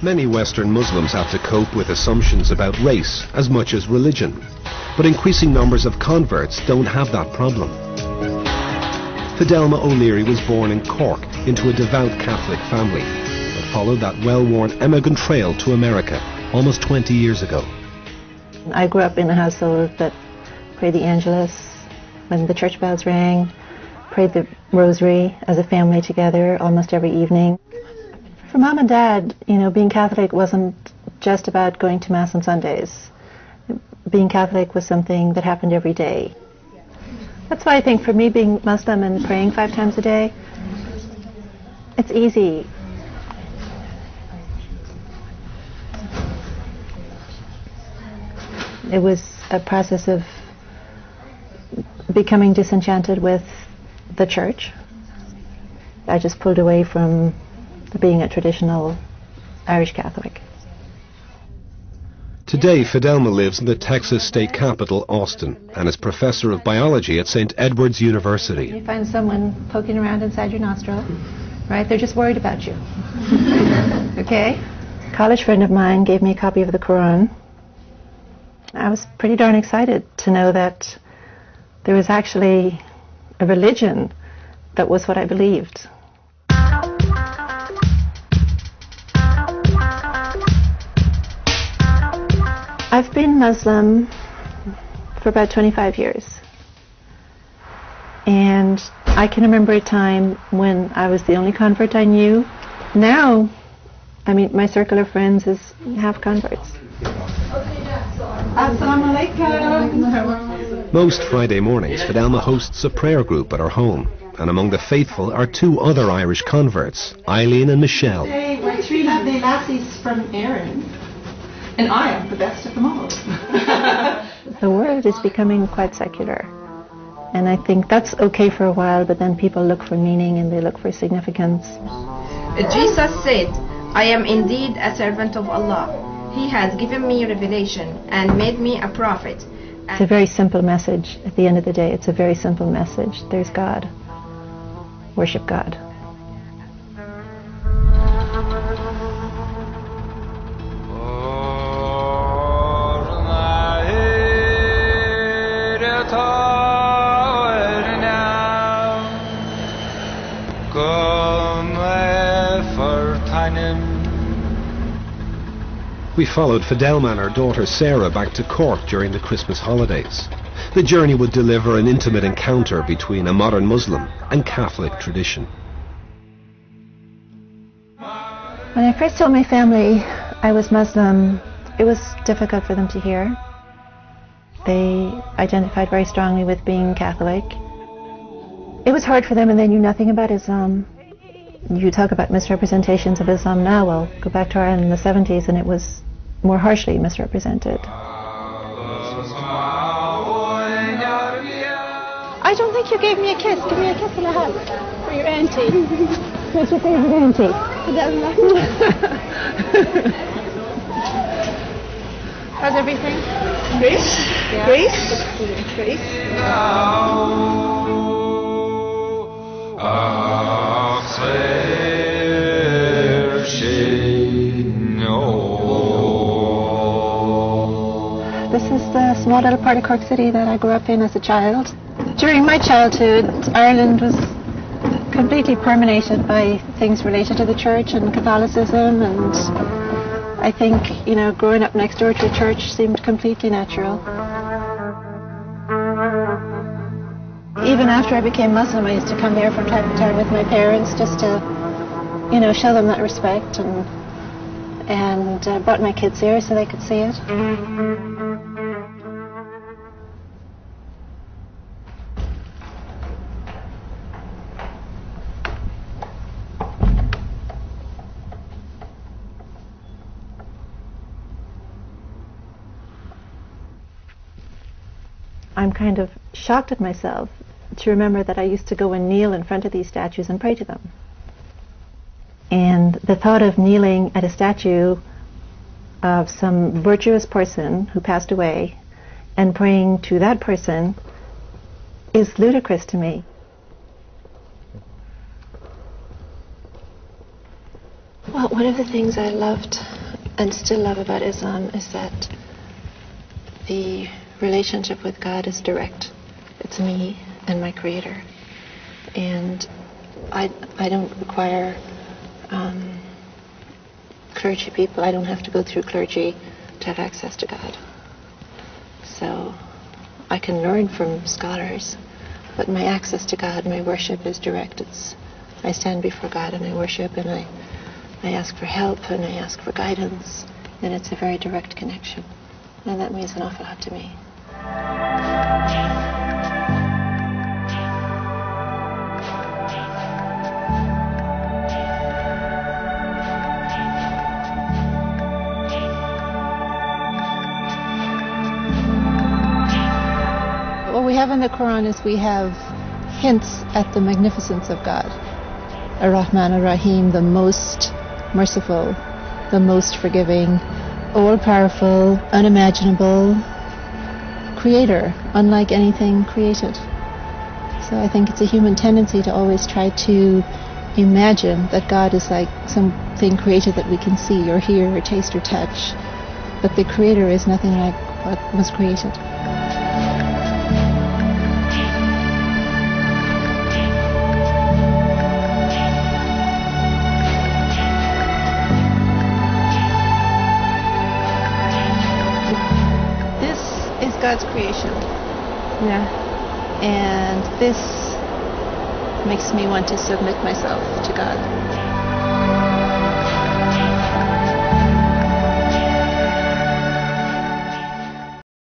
Many Western Muslims have to cope with assumptions about race as much as religion, but increasing numbers of converts don't have that problem. Fidelma O'Leary was born in Cork into a devout Catholic family, but followed that well-worn emigrant trail to America almost 20 years ago. I grew up in a household that prayed the Angelus when the church bells rang, prayed the rosary as a family together almost every evening. For Mom and Dad, being Catholic wasn't just about going to Mass on Sundays. Being Catholic was something that happened every day. That's why I think for me, being Muslim and praying 5 times a day, it's easy. It was a process of becoming disenchanted with the church. I just pulled away from being a traditional Irish Catholic. Today, Fidelma lives in the Texas state capital, Austin, and is professor of biology at St. Edward's University. You find someone poking around inside your nostril, right? They're just worried about you. Okay? A college friend of mine gave me a copy of the Quran. I was pretty darn excited to know that there was actually a religion that was what I believed. I've been Muslim for about 25 years. And I can remember a time when I was the only convert I knew. Now, my circle of friends is half converts. Assalamu alaikum. Most Friday mornings, Fidelma hosts a prayer group at her home. And among the faithful are 2 other Irish converts, Eileen and Michelle. Hey, we're 3 lovely lassies from Erin. And I am the best of them all. The world is becoming quite secular. And I think that's okay for a while, but then people look for meaning and they look for significance. Jesus said, I am indeed a servant of Allah. He has given me revelation and made me a prophet. It's a very simple message. At the end of the day, it's a very simple message. There's God. Worship God. We followed Fidelma and her daughter Sarah back to Cork during the Christmas holidays. The journey would deliver an intimate encounter between a modern Muslim and Catholic tradition. When I first told my family I was Muslim, it was difficult for them to hear. They identified very strongly with being Catholic. It was hard for them, and they knew nothing about Islam. You talk about misrepresentations of Islam now, well, go back to Ireland in the 70s and it was more harshly misrepresented. I don't think you gave me a kiss. Give me a kiss and a hug for your auntie. What's your favorite auntie? How's everything? Great. Yeah. Great. Great. This is the small little part of Cork City that I grew up in as a child. During my childhood, Ireland was completely permeated by things related to the church and Catholicism, and I think, growing up next door to a church seemed completely natural. Even after I became Muslim, I used to come there from time to time with my parents just to, show them that respect, and brought my kids here so they could see it. I'm kind of shocked at myself to remember that I used to go and kneel in front of these statues and pray to them. And the thought of kneeling at a statue of some virtuous person who passed away and praying to that person is ludicrous to me. Well, one of the things I loved and still love about Islam is that the relationship with God is direct. It's me and my Creator. And I don't require clergy people. I don't have to go through clergy to have access to God. So I can learn from scholars, but my access to God, my worship is direct. I stand before God and I worship, and I ask for help and I ask for guidance, and it's a very direct connection. And that means an awful lot to me. What we have in the Quran is we have hints at the magnificence of God. Ar-Rahman Ar-Rahim, the most merciful, the most forgiving, all-powerful, unimaginable creator, unlike anything created. So I think it's a human tendency to always try to imagine that God is like something created that we can see or hear or taste or touch. But the creator is nothing like what was created. God's creation. Yeah. And this makes me want to submit myself to God.